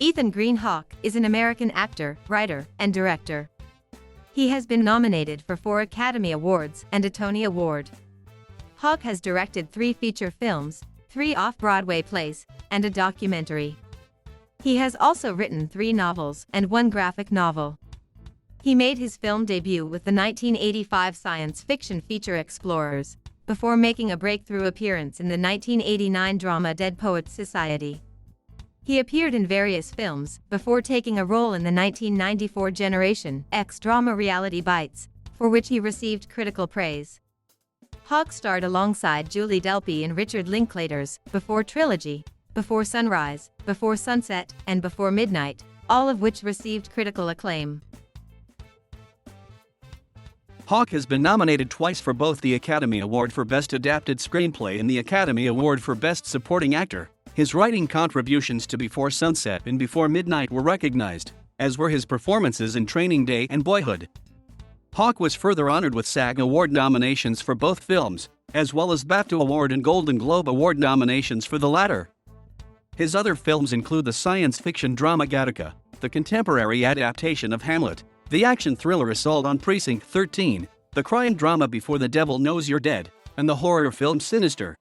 Ethan Green Hawke is an American actor, writer, and director. He has been nominated for 4 Academy Awards and a Tony Award. Hawke has directed 3 feature films, 3 off-Broadway plays, and a documentary. He has also written 3 novels and 1 graphic novel. He made his film debut with the 1985 science fiction feature Explorers, before making a breakthrough appearance in the 1989 drama Dead Poets Society. He appeared in various films, before taking a role in the 1994 Generation X drama Reality Bites, for which he received critical praise. Hawke starred alongside Julie Delpy in Richard Linklater's Before trilogy, Before Sunrise, Before Sunset, and Before Midnight, all of which received critical acclaim. Hawke has been nominated twice for both the Academy Award for Best Adapted Screenplay and the Academy Award for Best Supporting Actor. His writing contributions to Before Sunset and Before Midnight were recognized, as were his performances in Training Day and Boyhood. Hawke was further honored with SAG Award nominations for both films, as well as BAFTA Award and Golden Globe Award nominations for the latter. His other films include the science fiction drama Gattaca, the contemporary adaptation of Hamlet, the action thriller Assault on Precinct 13, the crime drama Before the Devil Knows You're Dead, and the horror film Sinister.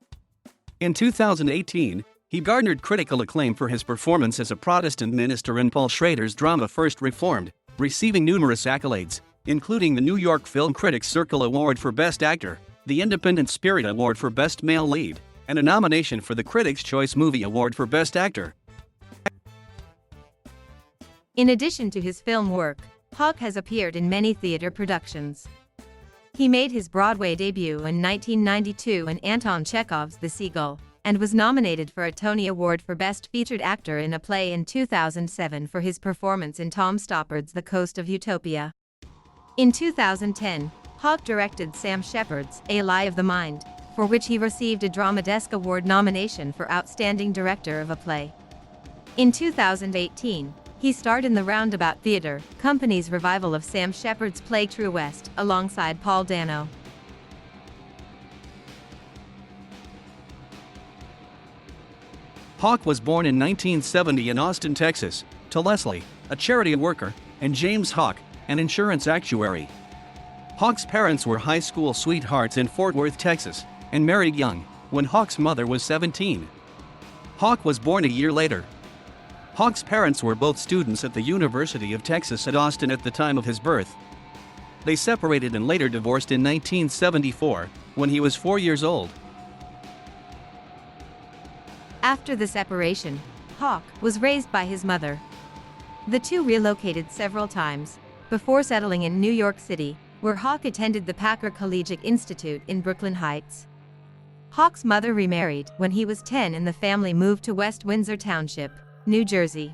In 2018, he garnered critical acclaim for his performance as a Protestant minister in Paul Schrader's drama First Reformed, receiving numerous accolades, including the New York Film Critics Circle Award for Best Actor, the Independent Spirit Award for Best Male Lead, and a nomination for the Critics' Choice Movie Award for Best Actor. In addition to his film work, Hawke has appeared in many theater productions. He made his Broadway debut in 1992 in Anton Chekhov's The Seagull, and was nominated for a Tony Award for Best Featured Actor in a Play in 2007 for his performance in Tom Stoppard's The Coast of Utopia. In 2010, Hawke directed Sam Shepard's A Lie of the Mind, for which he received a Drama Desk Award nomination for Outstanding Director of a Play. In 2018, he starred in the Roundabout Theatre Company's revival of Sam Shepard's play True West, alongside Paul Dano. Hawke was born in 1970 in Austin, Texas, to Leslie, a charity worker, and James Hawke, an insurance actuary. Hawke's parents were high school sweethearts in Fort Worth, Texas, and married young, when Hawke's mother was 17. Hawke was born a year later. Hawke's parents were both students at the University of Texas at Austin at the time of his birth. They separated and later divorced in 1974, when he was 4 years old. After the separation, Hawke was raised by his mother. The two relocated several times, before settling in New York City, where Hawke attended the Packer Collegiate Institute in Brooklyn Heights. Hawke's mother remarried when he was 10 and the family moved to West Windsor Township, New Jersey.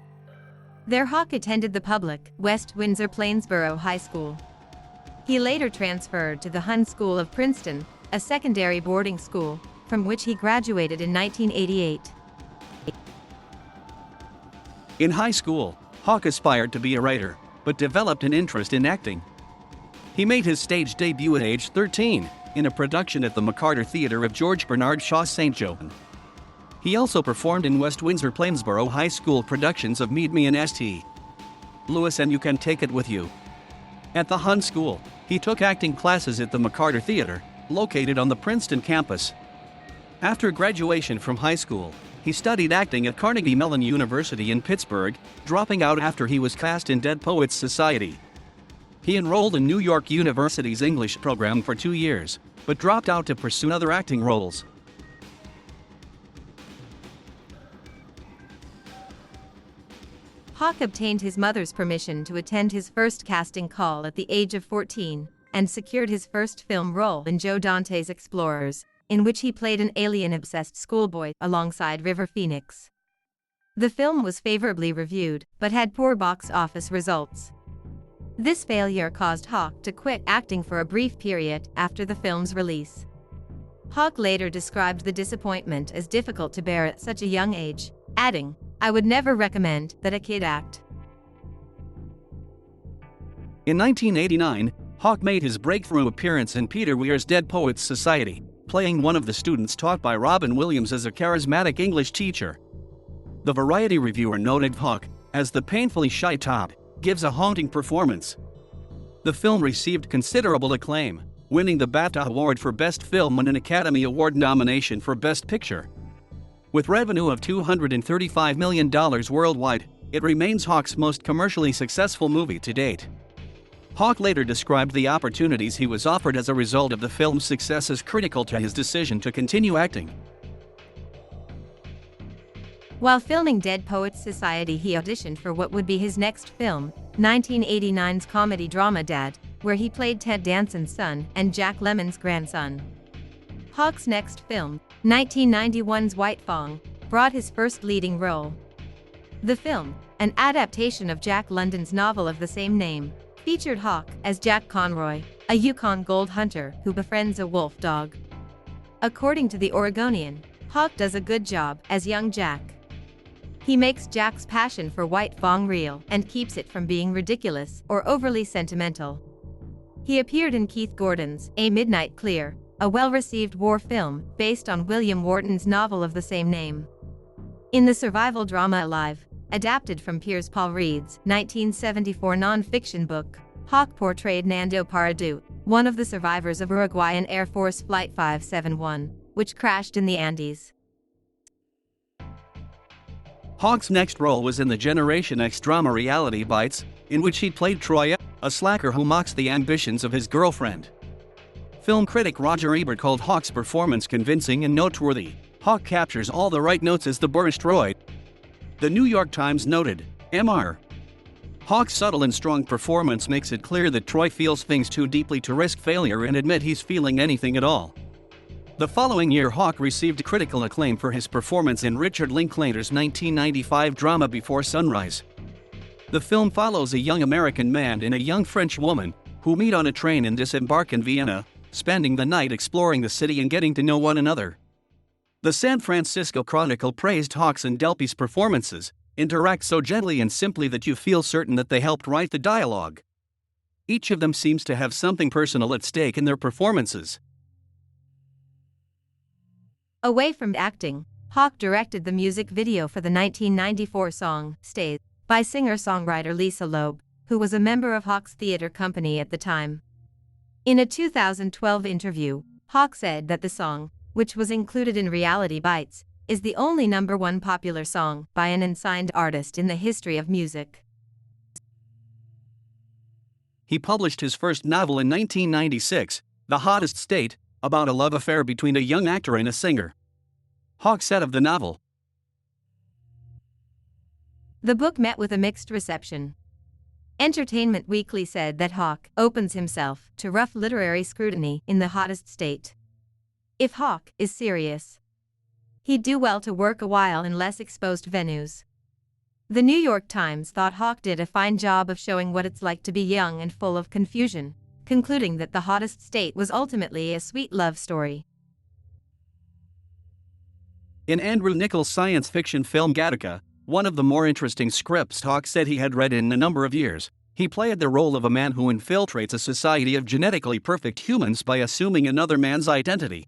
There Hawke attended the public West Windsor Plainsboro High School. He later transferred to the Hun School of Princeton, a secondary boarding school, from which he graduated in 1988. In high school, Hawke aspired to be a writer, but developed an interest in acting. He made his stage debut at age 13, in a production at the McCarter Theatre of George Bernard Shaw's St. John. He also performed in West Windsor Plainsboro High School productions of Meet Me in St. Louis and You Can Take It With You. At the Hun School, he took acting classes at the McCarter Theatre, located on the Princeton campus. After graduation from high school, he studied acting at Carnegie Mellon University in Pittsburgh, dropping out after he was cast in Dead Poets Society. He enrolled in New York University's English program for 2 years, but dropped out to pursue other acting roles. Hawke obtained his mother's permission to attend his first casting call at the age of 14, and secured his first film role in Joe Dante's Explorers, in which he played an alien-obsessed schoolboy alongside River Phoenix. The film was favorably reviewed, but had poor box office results. This failure caused Hawke to quit acting for a brief period after the film's release. Hawke later described the disappointment as difficult to bear at such a young age, adding, "I would never recommend that a kid act." In 1989, Hawke made his breakthrough appearance in Peter Weir's Dead Poets Society, playing one of the students taught by Robin Williams as a charismatic English teacher. The Variety reviewer noted Hawke as the painfully shy Top, gives a haunting performance. The film received considerable acclaim, winning the BAFTA Award for Best Film and an Academy Award nomination for Best Picture. With revenue of $235 million worldwide, it remains Hawke's most commercially successful movie to date. Hawke later described the opportunities he was offered as a result of the film's success as critical to his decision to continue acting. While filming Dead Poets Society, he auditioned for what would be his next film, 1989's comedy drama Dad, where he played Ted Danson's son and Jack Lemmon's grandson. Hawke's next film, 1991's White Fang, brought his first leading role. The film, an adaptation of Jack London's novel of the same name, featured Hawke as Jack Conroy, a Yukon gold hunter who befriends a wolf dog. According to the Oregonian, Hawke does a good job as young Jack. He makes Jack's passion for White Fang real and keeps it from being ridiculous or overly sentimental. He appeared in Keith Gordon's A Midnight Clear, a well-received war film based on William Wharton's novel of the same name. In the survival drama Alive, adapted from Piers Paul Reed's 1974 non-fiction book, Hawke portrayed Nando Paradu, one of the survivors of Uruguayan Air Force Flight 571, which crashed in the Andes. Hawke's next role was in the Generation X drama Reality Bites, in which he played Troy, a slacker who mocks the ambitions of his girlfriend. Film critic Roger Ebert called Hawke's performance convincing and noteworthy. Hawke captures all the right notes as the boorish Troy. The New York Times noted, Mr. Hawke's subtle and strong performance makes it clear that Troy feels things too deeply to risk failure and admit he's feeling anything at all. The following year, Hawke received critical acclaim for his performance in Richard Linklater's 1995 drama Before Sunrise. The film follows a young American man and a young French woman who meet on a train and disembark in Vienna, spending the night exploring the city and getting to know one another. The San Francisco Chronicle praised Hawke's and Delpy's performances, interact so gently and simply that you feel certain that they helped write the dialogue. Each of them seems to have something personal at stake in their performances. Away from acting, Hawke directed the music video for the 1994 song, Stays, by singer-songwriter Lisa Loeb, who was a member of Hawke's theater company at the time. In a 2012 interview, Hawke said that the song, which was included in Reality Bites, is the only #1 popular song by an unsigned artist in the history of music. He published his first novel in 1996, The Hottest State, about a love affair between a young actor and a singer. Hawke said of the novel, "The book met with a mixed reception. Entertainment Weekly said that Hawke opens himself to rough literary scrutiny in The Hottest State. If Hawke is serious, he'd do well to work a while in less exposed venues." The New York Times thought Hawke did a fine job of showing what it's like to be young and full of confusion, concluding that The Hottest State was ultimately a sweet love story. In Andrew Niccol's science fiction film Gattaca, one of the more interesting scripts Hawke said he had read in a number of years, he played the role of a man who infiltrates a society of genetically perfect humans by assuming another man's identity.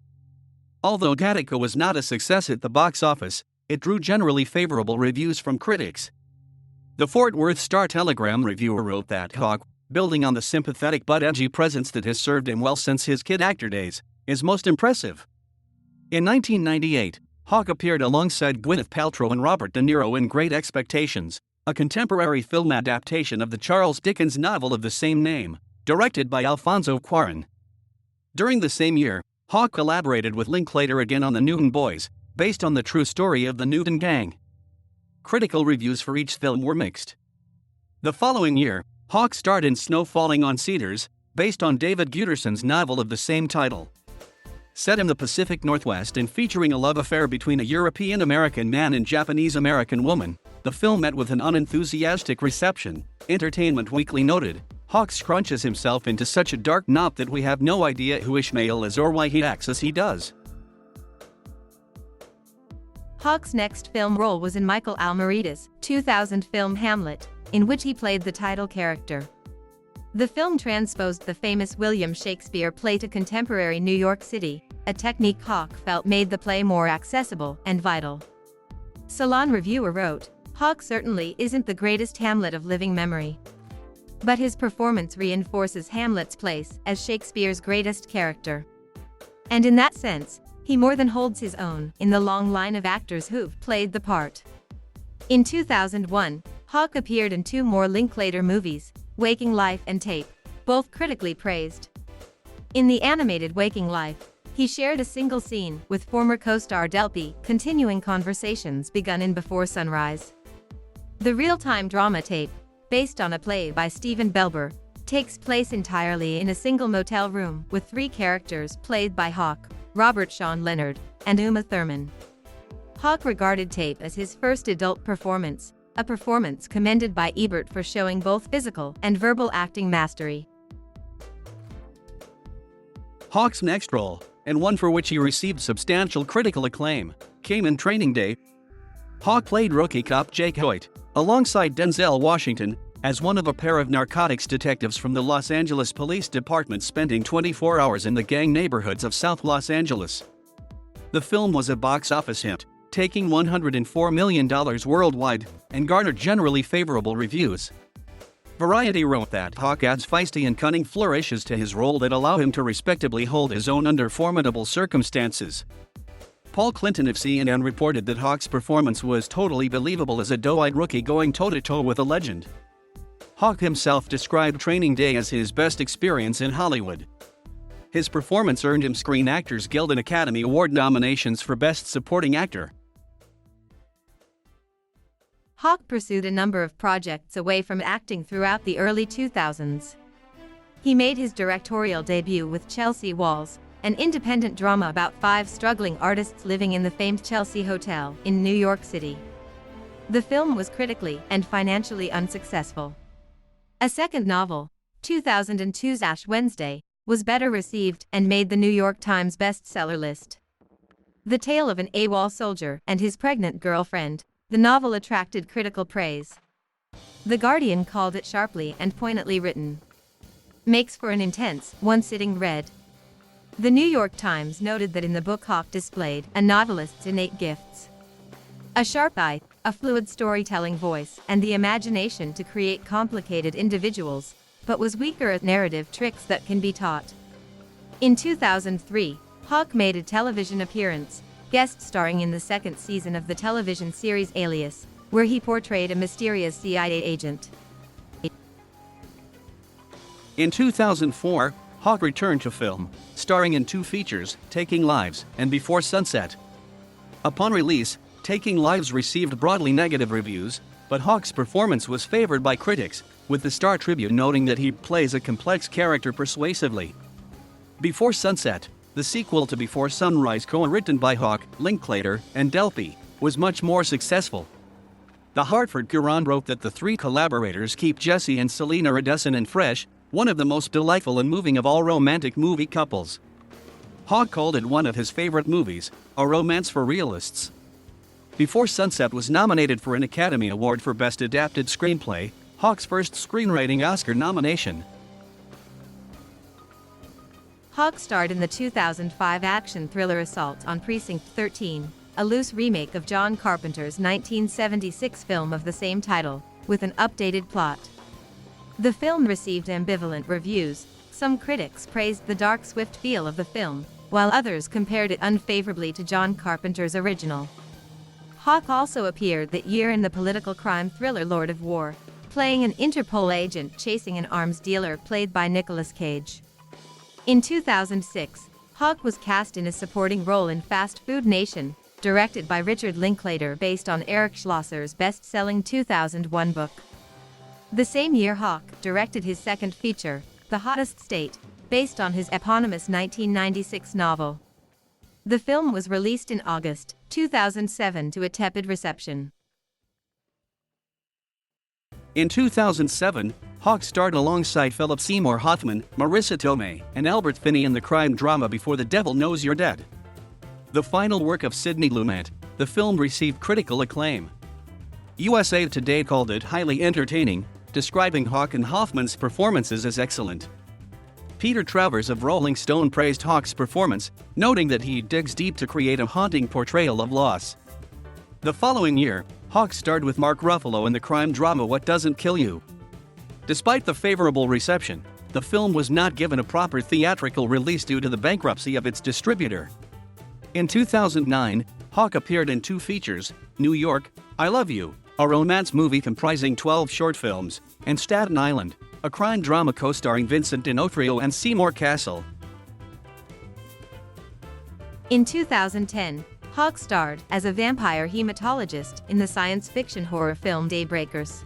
Although Gattaca was not a success at the box office, it drew generally favorable reviews from critics. The Fort Worth Star-Telegram reviewer wrote that Hawke, building on the sympathetic but edgy presence that has served him well since his kid actor days, is most impressive. In 1998, Hawke appeared alongside Gwyneth Paltrow and Robert De Niro in Great Expectations, a contemporary film adaptation of the Charles Dickens novel of the same name, directed by Alfonso Cuarón. During the same year, Hawke collaborated with Linklater again on The Newton Boys, based on the true story of the Newton Gang. Critical reviews for each film were mixed. The following year, Hawke starred in Snow Falling on Cedars, based on David Guterson's novel of the same title. Set in the Pacific Northwest and featuring a love affair between a European-American man and Japanese-American woman, the film met with an unenthusiastic reception. Entertainment Weekly noted, Hawke scrunches himself into such a dark knot that we have no idea who Ishmael is or why he acts as he does. Hawke's next film role was in Michael Almereyda's 2000 film Hamlet, in which he played the title character. The film transposed the famous William Shakespeare play to contemporary New York City, a technique Hawke felt made the play more accessible and vital. Salon reviewer wrote, Hawke certainly isn't the greatest Hamlet of living memory. But his performance reinforces Hamlet's place as Shakespeare's greatest character. And in that sense, he more than holds his own in the long line of actors who've played the part. In 2001, Hawke appeared in 2 more Linklater movies, Waking Life and Tape, both critically praised. In the animated Waking Life, he shared a single scene with former co-star Delpy, continuing conversations begun in Before Sunrise. The real-time drama Tape, based on a play by Stephen Belber, takes place entirely in a single motel room with 3 characters played by Hawke, Robert Sean Leonard, and Uma Thurman. Hawke regarded Tape as his first adult performance, a performance commended by Ebert for showing both physical and verbal acting mastery. Hawke's next role, and one for which he received substantial critical acclaim, came in Training Day. Hawke played rookie cop Jake Hoyt, alongside Denzel Washington, as one of a pair of narcotics detectives from the Los Angeles Police Department spending 24 hours in the gang neighborhoods of South Los Angeles. The film was a box office hit, taking $104 million worldwide, and garnered generally favorable reviews. Variety wrote that Hawke adds feisty and cunning flourishes to his role that allow him to respectably hold his own under formidable circumstances. Paul Clinton of CNN reported that Hawke's performance was totally believable as a doe-eyed rookie going toe-to-toe with a legend. Hawke himself described Training Day as his best experience in Hollywood. His performance earned him Screen Actors Guild and Academy Award nominations for Best Supporting Actor. Hawke pursued a number of projects away from acting throughout the early 2000s. He made his directorial debut with Chelsea Walls, an independent drama about 5 struggling artists living in the famed Chelsea Hotel in New York City. The film was critically and financially unsuccessful. A second novel, 2002's Ash Wednesday, was better received and made the New York Times bestseller list. The tale of an AWOL soldier and his pregnant girlfriend, the novel attracted critical praise. The Guardian called it sharply and poignantly written. Makes for an intense, one-sitting read. The New York Times noted that in the book Hawke displayed a novelist's innate gifts. A sharp eye, a fluid storytelling voice, and the imagination to create complicated individuals, but was weaker at narrative tricks that can be taught. In 2003, Hawke made a television appearance, guest starring in the 2nd season of the television series Alias, where he portrayed a mysterious CIA agent. In 2004, Hawke returned to film, starring in 2 features, Taking Lives and Before Sunset. Upon release, Taking Lives received broadly negative reviews, but Hawke's performance was favored by critics, with the Star Tribune noting that he plays a complex character persuasively. Before Sunset, the sequel to Before Sunrise, co-written by Hawke, Linklater, and Delpy, was much more successful. The Hartford Courant wrote that the 3 collaborators keep Jesse and Selena redescent fresh, one of the most delightful and moving of all romantic movie couples. Hawke called it one of his favorite movies, a romance for realists. Before Sunset was nominated for an Academy Award for Best Adapted Screenplay, Hawke's first screenwriting Oscar nomination. Hawke starred in the 2005 action thriller Assault on Precinct 13, a loose remake of John Carpenter's 1976 film of the same title, with an updated plot. The film received ambivalent reviews. Some critics praised the dark, swift feel of the film, while others compared it unfavorably to John Carpenter's original. Hawke also appeared that year in the political crime thriller Lord of War, playing an Interpol agent chasing an arms dealer played by Nicolas Cage. In 2006, Hawke was cast in a supporting role in Fast Food Nation, directed by Richard Linklater based on Eric Schlosser's best-selling 2001 book. The same year Hawke directed his second feature, The Hottest State, based on his eponymous 1996 novel. The film was released in August 2007 to a tepid reception. In 2007, Hawke starred alongside Philip Seymour Hoffman, Marissa Tomei, and Albert Finney in the crime drama Before the Devil Knows You're Dead. The final work of Sidney Lumet, the film received critical acclaim. USA Today called it highly entertaining, describing Hawke and Hoffman's performances as excellent. Peter Travers of Rolling Stone praised Hawke's performance, noting that he digs deep to create a haunting portrayal of loss. The following year, Hawke starred with Mark Ruffalo in the crime drama What Doesn't Kill You. Despite the favorable reception, the film was not given a proper theatrical release due to the bankruptcy of its distributor. In 2009, Hawke appeared in two features, New York, I Love You, a romance movie comprising 12 short films, and Staten Island, a crime drama co-starring Vincent D'Onofrio and Seymour Cassel. In 2010, Hawke starred as a vampire hematologist in the science fiction horror film Daybreakers.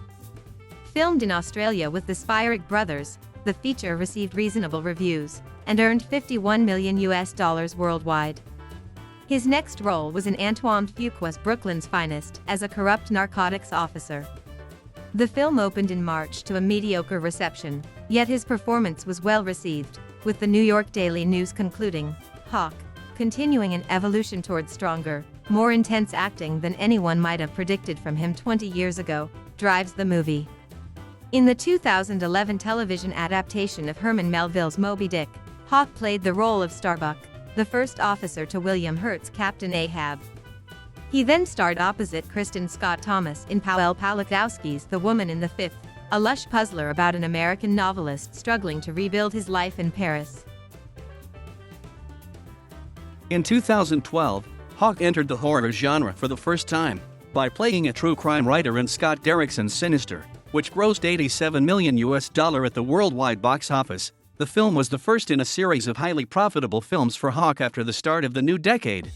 Filmed in Australia with the Spierig brothers, the feature received reasonable reviews and earned $51 million worldwide. His next role was in Antoine Fuqua's Brooklyn's Finest as a corrupt narcotics officer. The film opened in March to a mediocre reception, yet his performance was well received, with the New York Daily News concluding, Hawke, continuing an evolution towards stronger, more intense acting than anyone might have predicted from him 20 years ago, drives the movie. In the 2011 television adaptation of Herman Melville's Moby Dick, Hawke played the role of Starbuck, the first officer to William Hurt's Captain Ahab. He then starred opposite Kristen Scott Thomas in Powell Pawlikowski's The Woman in the Fifth, a lush puzzler about an American novelist struggling to rebuild his life in Paris. In 2012, Hawke entered the horror genre for the first time by playing a true crime writer in Scott Derrickson's Sinister, which grossed $87 million at the worldwide box office. The film was the first in a series of highly profitable films for Hawke after the start of the new decade.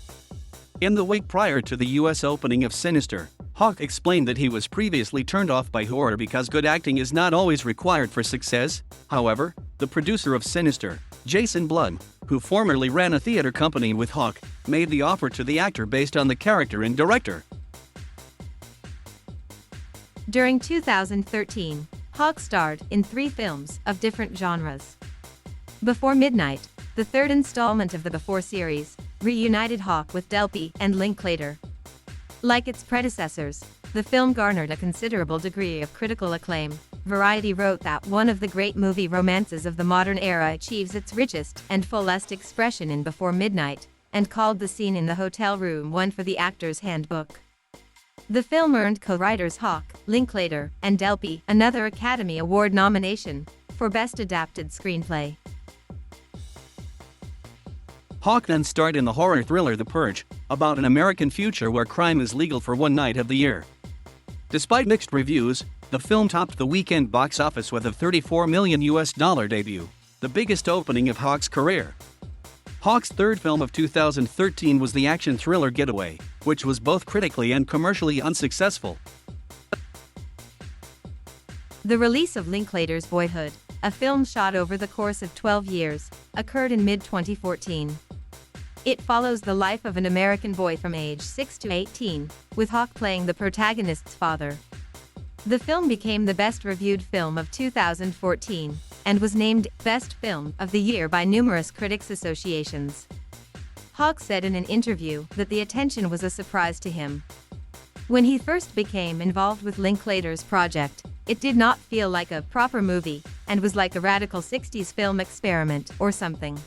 In the week prior to the US opening of Sinister, Hawke explained that he was previously turned off by horror because good acting is not always required for success. However, the producer of Sinister, Jason Blood, who formerly ran a theater company with Hawke, made the offer to the actor based on the character and director. During 2013, Hawke starred in 3 films of different genres. Before Midnight, the third installment of the Before series, reunited Hawke with Delpy and Linklater. Like its predecessors, the film garnered a considerable degree of critical acclaim. Variety wrote that one of the great movie romances of the modern era achieves its richest and fullest expression in Before Midnight, and called the scene in the hotel room one for the actor's handbook. The film earned co-writers Hawke, Linklater, and Delpy another Academy Award nomination for Best Adapted Screenplay. Hawke then starred in the horror thriller The Purge, about an American future where crime is legal for one night of the year. Despite mixed reviews, the film topped the weekend box office with a $34 million debut, the biggest opening of Hawke's career. Hawke's third film of 2013 was the action thriller Getaway, which was both critically and commercially unsuccessful. The release of Linklater's Boyhood, a film shot over the course of 12 years, occurred in mid-2014. It follows the life of an American boy from age 6 to 18, with Hawke playing the protagonist's father. The film became the best-reviewed film of 2014, and was named Best Film of the Year by numerous critics associations. Hawke said in an interview that the attention was a surprise to him. When he first became involved with Linklater's project, it did not feel like a proper movie, and was like a radical 60s film experiment or something.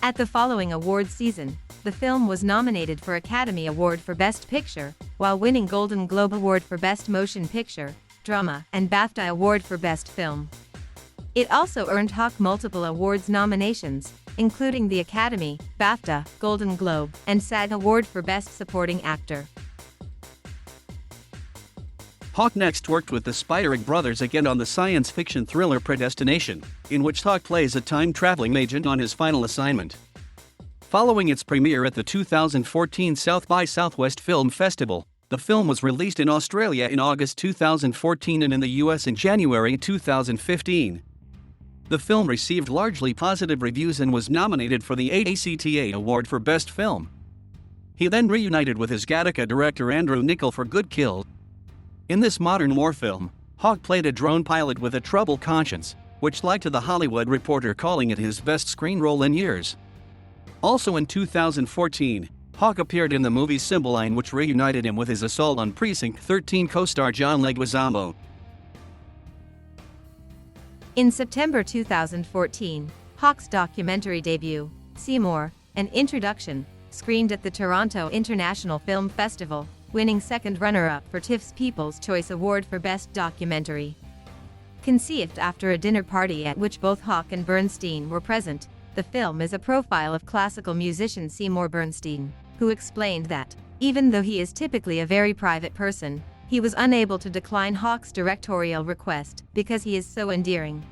At the following awards season, the film was nominated for Academy Award for Best Picture, while winning Golden Globe Award for Best Motion Picture, Drama, and BAFTA Award for Best Film. It also earned Hawke multiple awards nominations, including the Academy, BAFTA, Golden Globe, and SAG Award for Best Supporting Actor. Hawke next worked with the Spierig brothers again on the science fiction thriller Predestination, in which Hawke plays a time-traveling agent on his final assignment. Following its premiere at the 2014 South by Southwest Film Festival, the film was released in Australia in August 2014 and in the US in January 2015. The film received largely positive reviews and was nominated for the ACTA Award for Best Film. He then reunited with his Gattaca director Andrew Niccol for Good Kill. In this modern war film, Hawke played a drone pilot with a troubled conscience, which led to The Hollywood Reporter calling it his best screen role in years. Also in 2014, Hawke appeared in the movie Cymbeline, which reunited him with his Assault on Precinct 13 co-star John Leguizamo. In September 2014, Hawke's documentary debut, Seymour, an introduction, screened at the Toronto International Film Festival, winning second runner-up for TIFF's People's Choice Award for Best Documentary. Conceived after a dinner party at which both Hawke and Bernstein were present, the film is a profile of classical musician Seymour Bernstein, who explained that, even though he is typically a very private person, he was unable to decline Hawke's directorial request because he is so endearing.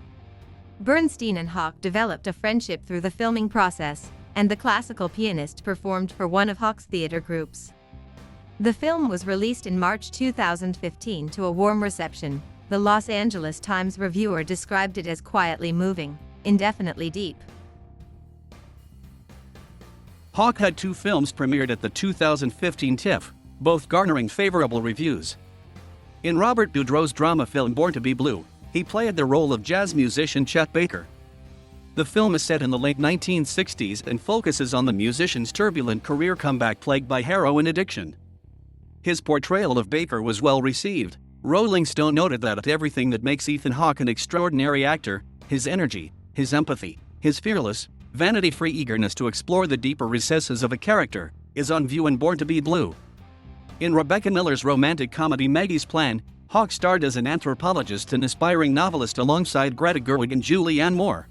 Bernstein and Hawke developed a friendship through the filming process, and the classical pianist performed for one of Hawke's theater groups. The film was released in March 2015 to a warm reception. The Los Angeles Times reviewer described it as quietly moving, indefinitely deep. Hawke had 2 films premiered at the 2015 TIFF, both garnering favorable reviews. In Robert Boudreau's drama film Born to Be Blue, he played the role of jazz musician Chet Baker. The film is set in the late 1960s and focuses on the musician's turbulent career comeback plagued by heroin addiction. His portrayal of Baker was well received. Rolling Stone noted that everything that makes Ethan Hawke an extraordinary actor, his energy, his empathy, his fearless, vanity-free eagerness to explore the deeper recesses of a character, is on view in Born to Be Blue. In Rebecca Miller's romantic comedy Maggie's Plan, Hawke starred as an anthropologist and aspiring novelist alongside Greta Gerwig and Julianne Moore.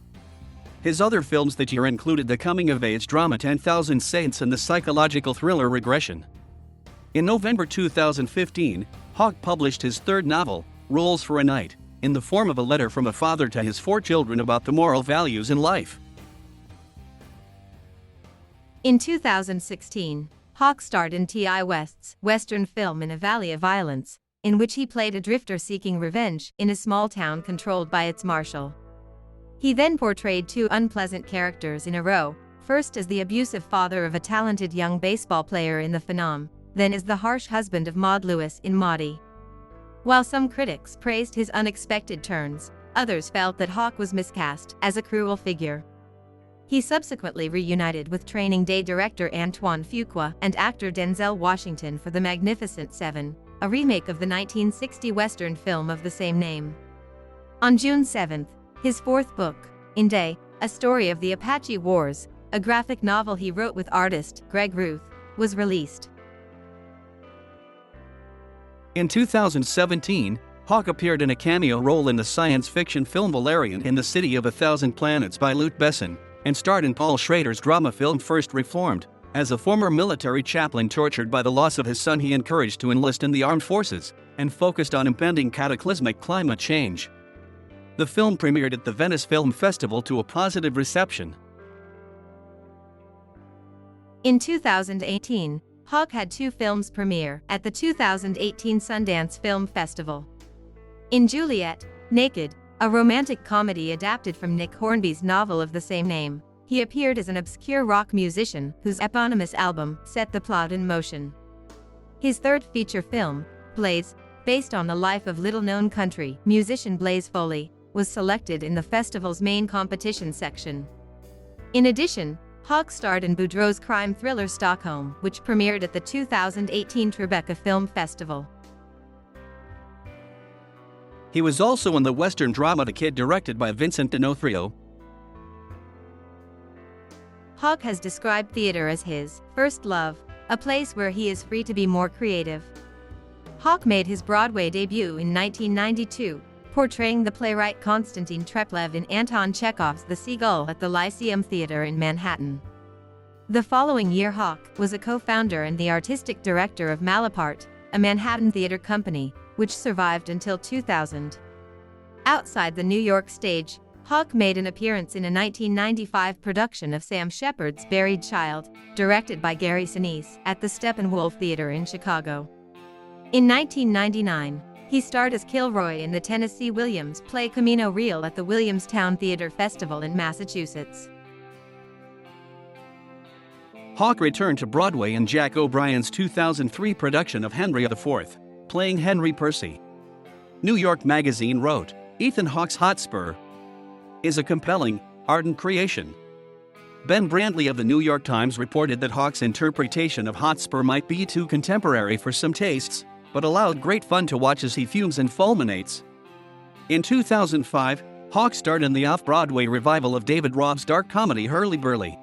His other films that year included the coming-of-age drama 10,000 Saints and the psychological thriller Regression. In November 2015, Hawke published his third novel, Roles for a Night, in the form of a letter from a father to his 4 children about the moral values in life. In 2016, Hawke starred in T.I. West's Western film In a Valley of Violence, in which he played a drifter seeking revenge in a small town controlled by its marshal. He then portrayed 2 unpleasant characters in a row, first as the abusive father of a talented young baseball player in The Phenom, then as the harsh husband of Maud Lewis in Maudie. While some critics praised his unexpected turns, others felt that Hawke was miscast as a cruel figure. He subsequently reunited with Training Day director Antoine Fuqua and actor Denzel Washington for The Magnificent Seven, a remake of the 1960 Western film of the same name. On June 7, his 4th book, In Day, A Story of the Apache Wars, a graphic novel he wrote with artist Greg Ruth, was released. In 2017, Hawke appeared in a cameo role in the science fiction film Valerian in the City of a Thousand Planets by Luc Besson, and starred in Paul Schrader's drama film First Reformed. As a former military chaplain tortured by the loss of his son, he encouraged to enlist in the armed forces, and focused on impending cataclysmic climate change. The film premiered at the Venice Film Festival to a positive reception. In 2018, Hawke had 2 films premiere at the 2018 Sundance Film Festival. In Juliet, Naked, a romantic comedy adapted from Nick Hornby's novel of the same name, he appeared as an obscure rock musician whose eponymous album set the plot in motion. His 3rd feature film, Blaze, based on the life of little-known country musician Blaze Foley, was selected in the festival's main competition section. In addition, Hawke starred in Boudreau's crime thriller Stockholm, which premiered at the 2018 Tribeca Film Festival. He was also in the Western drama The Kid directed by Vincent D'Onofrio. Hawke has described theater as his first love, a place where he is free to be more creative. Hawke made his Broadway debut in 1992, portraying the playwright Konstantin Treplev in Anton Chekhov's The Seagull at the Lyceum Theatre in Manhattan. The following year, Hawke was a co-founder and the artistic director of Malaparte, a Manhattan theater company, which survived until 2000. Outside the New York stage, Hawke made an appearance in a 1995 production of Sam Shepard's Buried Child, directed by Gary Sinise, at the Steppenwolf Theater in Chicago. In 1999, he starred as Kilroy in the Tennessee Williams play Camino Real at the Williamstown Theater Festival in Massachusetts. Hawke returned to Broadway in Jack O'Brien's 2003 production of Henry IV, playing Henry Percy. New York Magazine wrote, "Ethan Hawke's Hotspur is a compelling, ardent creation." Ben Brantley of the New York Times reported that Hawke's interpretation of Hotspur might be too contemporary for some tastes, but allowed great fun to watch as he fumes and fulminates. In 2005, Hawke starred in the off-Broadway revival of David Robb's dark comedy Hurly-Burly.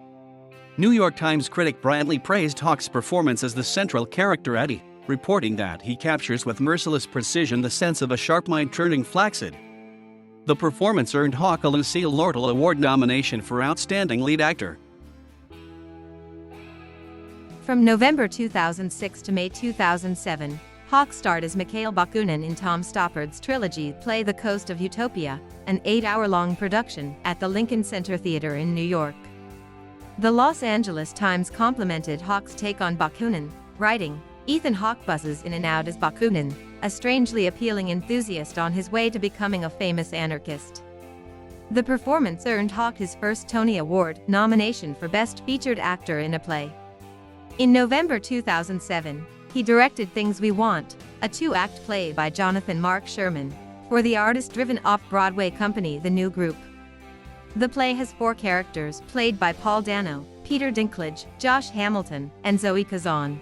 New York Times critic Brantley praised Hawke's performance as the central character Eddie. reporting that he captures with merciless precision the sense of a sharp mind turning flaccid. The performance earned Hawke a Lucille Lortel Award nomination for Outstanding Lead Actor. From November 2006 to May 2007, Hawke starred as Mikhail Bakunin in Tom Stoppard's trilogy play The Coast of Utopia, an 8-hour-long production at the Lincoln Center Theater in New York. The Los Angeles Times complimented Hawke's take on Bakunin, writing, "Ethan Hawke buzzes in and out as Bakunin, a strangely appealing enthusiast on his way to becoming a famous anarchist." The performance earned Hawke his first Tony Award nomination for Best Featured Actor in a Play. In November 2007, he directed Things We Want, a 2-act play by Jonathan Mark Sherman, for the artist-driven off-Broadway company The New Group. The play has 4 characters played by Paul Dano, Peter Dinklage, Josh Hamilton, and Zoe Kazan.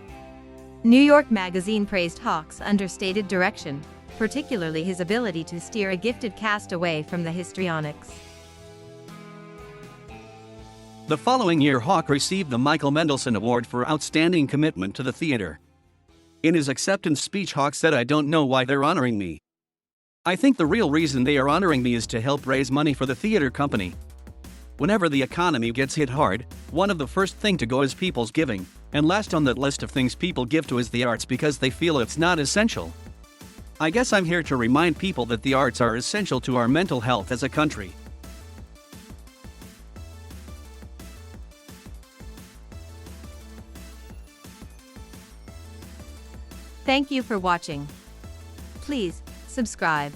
New York Magazine praised Hawke's understated direction, particularly his ability to steer a gifted cast away from the histrionics. The following year, Hawke received the Michael Mendelsohn Award for Outstanding Commitment to the Theater. In his acceptance speech, Hawke said, "I don't know why they're honoring me. I think the real reason they are honoring me is to help raise money for the theater company. Whenever the economy gets hit hard, one of the first thing to go is people's giving, and last on that list of things people give to is the arts because they feel it's not essential. I guess I'm here to remind people that the arts are essential to our mental health as a country." Thank you for watching. Please subscribe.